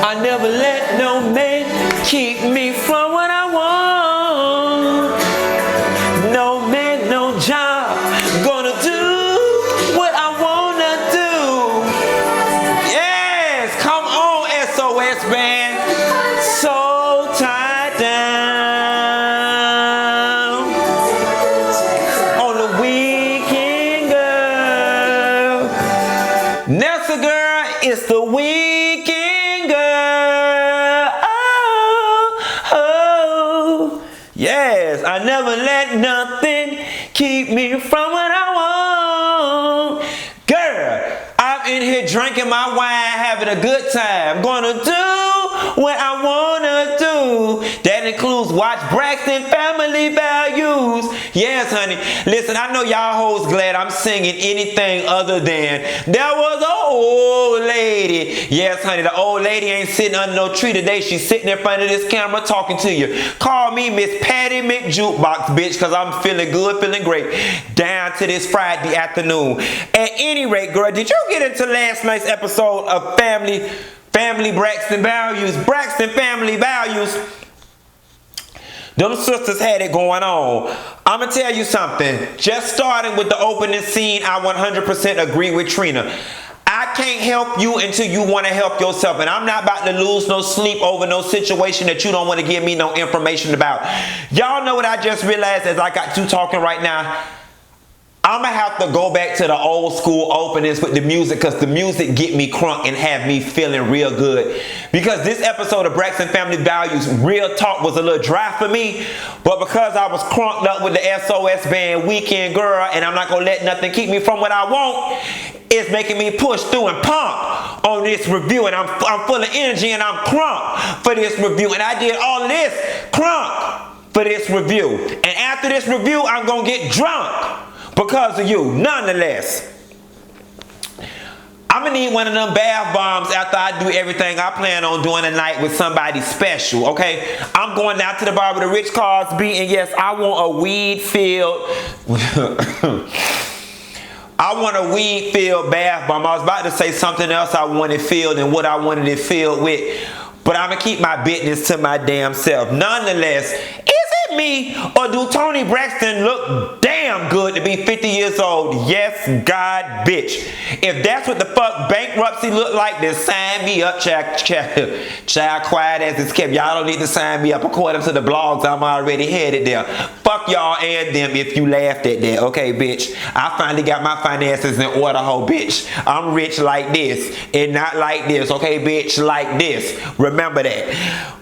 I never let no man keep me from what I want. No man, no job, gonna do what I wanna do. Yes, come on, SOS band. So tied down on the weekend, girl. Nessa girl, it's the weekend, girl. Oh. Yes, I never let nothing keep me from what I want. Girl, I'm in here drinking my wine, having a good time. Gonna do what I wanna do. That includes watch Braxton Family Values. Yes, honey. Listen, I know y'all hoes glad I'm singing anything other than there was an old lady. Yes, honey, the old lady ain't sitting under no tree today. She's sitting in front of this camera talking to you. Call me Miss Patty McJukebox, bitch, because I'm feeling good, feeling great. Down to this Friday afternoon. At any rate, girl, did you get into last night's episode of Family Braxton Values? Braxton Family Values. Them sisters had it going on. I'm going to tell you something. Just starting with the opening scene, I 100% agree with Trina. I can't help you until you want to help yourself. And I'm not about to lose no sleep over no situation that you don't want to give me no information about. Y'all know what I just realized as I got you talking right now? I'm going to have to go back to the old school openings with the music, because the music get me crunk and have me feeling real good. Because this episode of Braxton Family Values, real talk, was a little dry for me. But because I was crunked up with the SOS band Weekend Girl, and I'm not going to let nothing keep me from what I want, it's making me push through and pump on this review. And I'm full of energy and I'm crunk for this review. And I did all of this crunk for this review. And after this review, I'm going to get drunk because of you. Nonetheless, I'm going to need one of them bath bombs after I do everything I plan on doing tonight with somebody special, okay? I'm going down to the bar with a Rich Cosby, and yes, I want a weed-filled... I want a weed-filled bath bomb. I was about to say something else I wanted filled and what I wanted it filled with, but I'm going to keep my business to my damn self. Nonetheless, me, or do Toni Braxton look damn good to be 50 years old? Yes, God, bitch. If that's what the fuck bankruptcy look like, then sign me up, child, quiet as it's kept. Y'all don't need to sign me up. According to the blogs, I'm already headed there. Fuck y'all and them if you laughed at that. Okay, bitch. I finally got my finances in order, ho, bitch. I'm rich like this and not like this. Okay, bitch, like this. Remember that.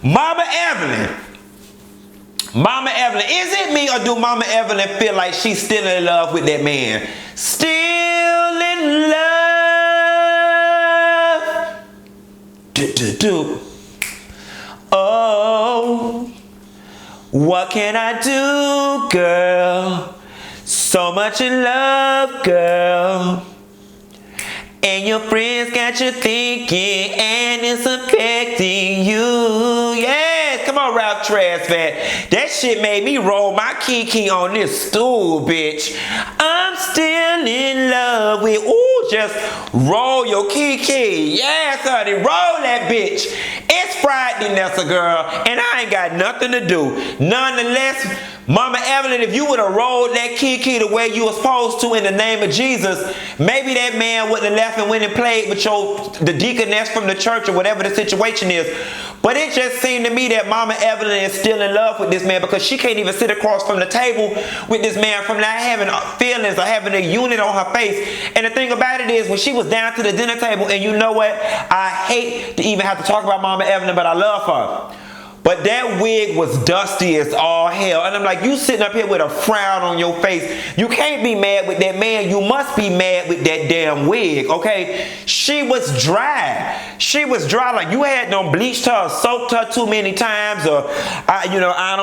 Mama Evelyn, is it me, or do Mama Evelyn feel like she's still in love with that man? Still in love. Oh, what can I do, girl? So much in love, girl. And your friends got you thinking, and it's affecting you. Yes, come on, Ralph Trash Fat. That shit made me roll my kiki on this stool, bitch. I'm still in love with, ooh, just roll your kiki. Yes, honey, roll that bitch. It's Friday, Nessa girl, and I ain't got nothing to do. Nonetheless, Mama Evelyn, if you would have rolled that kiki the way you were supposed to in the name of Jesus, maybe that man wouldn't have left and went and played with the deaconess from the church or whatever the situation is. But it just seemed to me that Mama Evelyn is still in love with this man, because she can't even sit across from the table with this man from not having feelings or having a unit on her face. And the thing about it is, when she was down to the dinner table, and you know what? I hate to even have to talk about Mama Evelyn, but I love her. But that wig was dusty as all hell. And I'm like, you sitting up here with a frown on your face. You can't be mad with that man. You must be mad with that damn wig, okay? She was dry. She was dry. Like, you had done bleached her or soaked her too many times. Or, I don't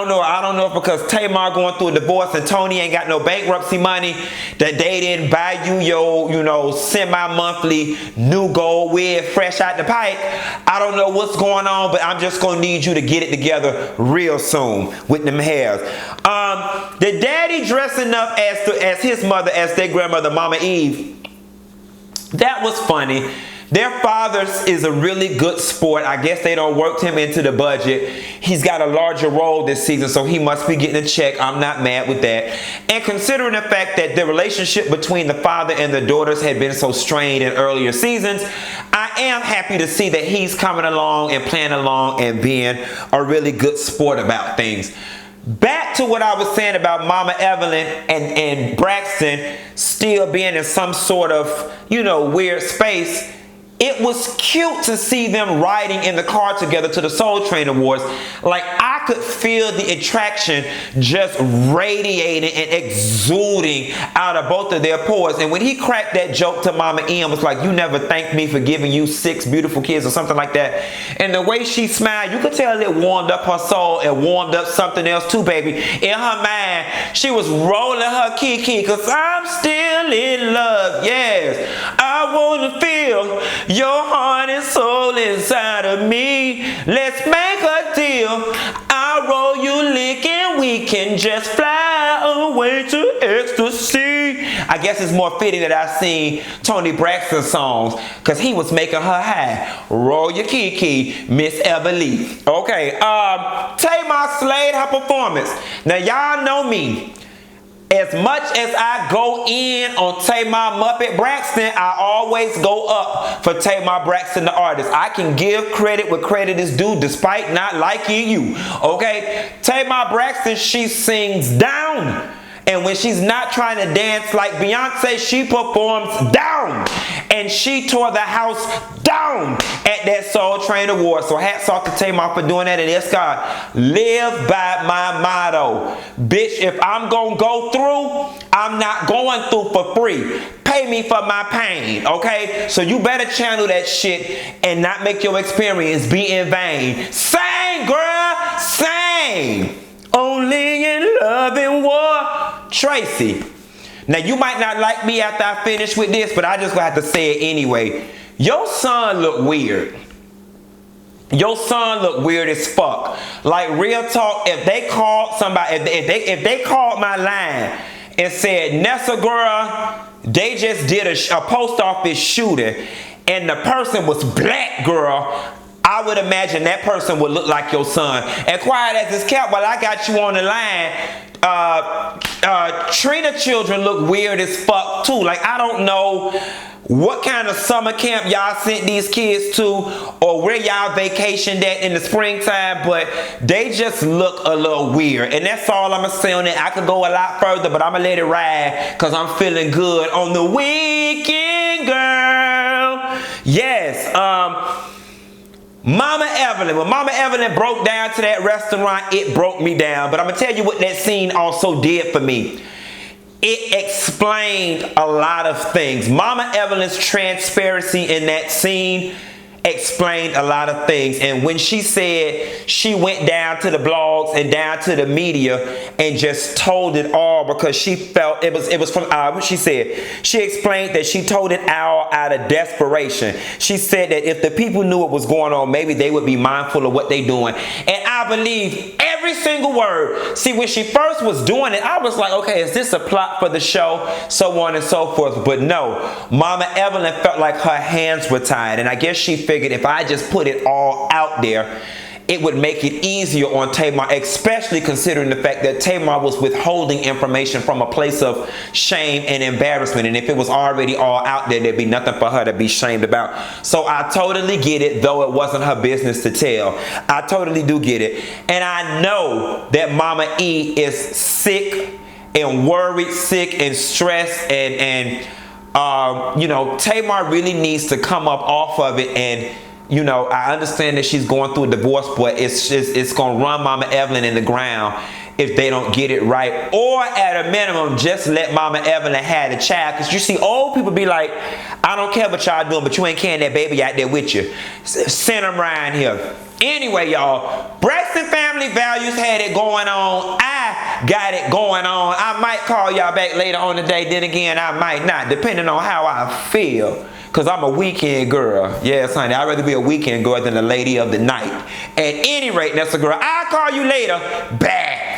know. I don't know if because Tamar going through a divorce and Toni ain't got no bankruptcy money, that they didn't buy you your, semi-monthly new gold wig fresh out the pipe. I don't know what's going on, but I'm just going to need you to get it together real soon with them hairs. The daddy dressing up as his mother, as their grandmother, Mama Eve. That was funny. Their father is a really good sport. I guess they don't work him into the budget. He's got a larger role this season, so he must be getting a check. I'm not mad with that. And considering the fact that the relationship between the father and the daughters had been so strained in earlier seasons, I am happy to see that he's coming along and playing along and being a really good sport about things. Back to what I was saying about Mama Evelyn and Braxton still being in some sort of, weird space. It was cute to see them riding in the car together to the Soul Train Awards. Like, I could feel the attraction just radiating and exuding out of both of their pores. And when he cracked that joke to Mama M, was like, you never thanked me for giving you 6 beautiful kids or something like that. And the way she smiled, you could tell it warmed up her soul and warmed up something else too, baby. In her mind, she was rolling her kiki, because I'm still in love. Yes, I want to feel your heart and soul inside of me. Let's make a deal. I'll roll you lick and we can just fly away to ecstasy. I guess it's more fitting that I sing Toni Braxton songs, because he was making her high. Roll your kiki, Miss Everly. Okay, Tamar slayed her performance. Now y'all know me. As much as I go in on Tamar Muppet Braxton, I always go up for Tamar Braxton, the artist. I can give credit where credit is due, despite not liking you. Okay? Tamar Braxton, she sings down. And when she's not trying to dance like Beyonce, she performs down. And she tore the house down at that Soul Train Award. So hats off to Tamar for doing that. And yes, God, live by my motto. Bitch, if I'm going to go through, I'm not going through for free. Pay me for my pain, okay? So you better channel that shit and not make your experience be in vain. Sing, girl, sing. Only in love and war. Traci. Now, you might not like me after I finish with this, but I just gonna have to say it anyway. Your son look weird. Your son look weird as fuck. Like, real talk, if they called somebody, if they called my line and said, Nessa girl, they just did a post office shooting and the person was black, girl, I would imagine that person would look like your son. And quiet as it's kept, while I got you on the line, Trina children look weird as fuck too. Like, I don't know what kind of summer camp y'all sent these kids to or where y'all vacationed at in the springtime, but they just look a little weird. And that's all I'm gonna say on it. I could go a lot further, but I'm gonna let it ride because I'm feeling good on the weekend, girl. Yes, Mama Evelyn. When Mama Evelyn broke down to that restaurant, it broke me down. But I'm going to tell you what that scene also did for me. It explained a lot of things. Mama Evelyn's transparency in that scene explained a lot of things. And when she said she went down to the blogs and down to the media and just told it all because she felt it was from what she said. She explained that she told it all out of desperation. She said that if the people knew what was going on, maybe they would be mindful of what they doing. And I believe every single word. See, when she first was doing it, I was like, okay, is this a plot for the show? So on and so forth. But no, Mama Evelyn felt like her hands were tied. And I guess she figured if I just put it all out there, it would make it easier on Tamar, especially considering the fact that Tamar was withholding information from a place of shame and embarrassment. And if it was already all out there, there'd be nothing for her to be shamed about. So I totally get it, though it wasn't her business to tell. I totally do get it. And I know that Mama E is sick and worried, sick and stressed, and Tamar really needs to come up off of it. And I understand that she's going through a divorce, but it's going to run Mama Evelyn in the ground if they don't get it right. Or at a minimum, just let Mama Evelyn have the child. Because you see old people be like, I don't care what y'all doing, but you ain't carrying that baby out there with you. Send them around here. Anyway, y'all, Braxton Family Values had it going on. I got it going on. I might call y'all back later on today. Then again, I might not, depending on how I feel. Because I'm a weekend girl. Yes, honey, I'd rather be a weekend girl than a lady of the night. At any rate, that's a girl. I'll call you later. Bad.